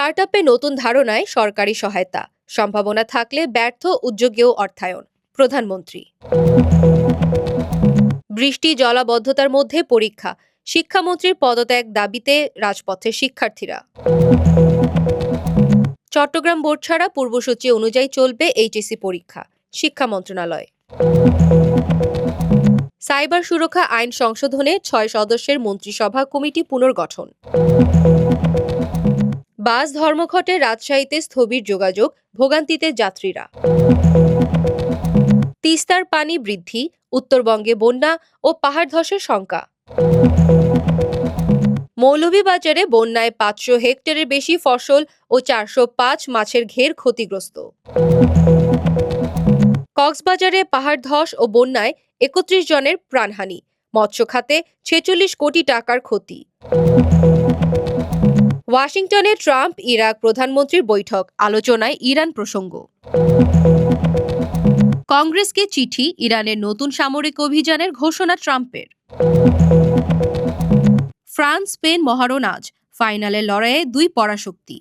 স্টার্টআপে নতুন ধারণায় সরকারি সহায়তা, সম্ভাবনা থাকলে ব্যর্থ উদ্যোগেও অর্থায়ন। প্রধানমন্ত্রী। বৃষ্টি জলাবদ্ধতার মধ্যে পরীক্ষা, শিক্ষামন্ত্রীর পদত্যাগ দাবিতে রাজপথে শিক্ষার্থীরা। চট্টগ্রাম বোর্ড ছাড়া পূর্বসূচি অনুযায়ী চলবে এইচএসসি পরীক্ষা, শিক্ষা মন্ত্রণালয়। সাইবার সুরক্ষা আইন সংশোধনে ৬ সদস্যের মন্ত্রিসভা কমিটি পুনর্গঠন। বাস ধর্মঘটে রাজশাহীতে স্থবির যোগাযোগ, ভোগান্তিতে যাত্রীরা। তিস্তার পানি বৃদ্ধি, উত্তরবঙ্গে বন্যা ও পাহাড় ধসের শঙ্কা। মৌলভীবাজারে বন্যায় ৫০০ হেক্টরের বেশি ফসল ও ৪০৫ মাছের ঘের ক্ষতিগ্রস্ত। কক্সবাজারে পাহাড় ধস ও বন্যায় ৩১ জনের প্রাণহানি, মৎস্য খাতে ৪৬ কোটি টাকার ক্ষতি। ওয়াশিংটনে ট্রাম্প ইরাক প্রধানমন্ত্রীর বৈঠক, আলোচনায় ইরান প্রসঙ্গ। কংগ্রেসকে চিঠি, ইরানের নতুন সামরিক অভিযানের ঘোষণা ট্রাম্পের। ফ্রান্স স্পেন মহারণ আজ, ফাইনালের লড়াইয়ে দুই পরাশক্তি।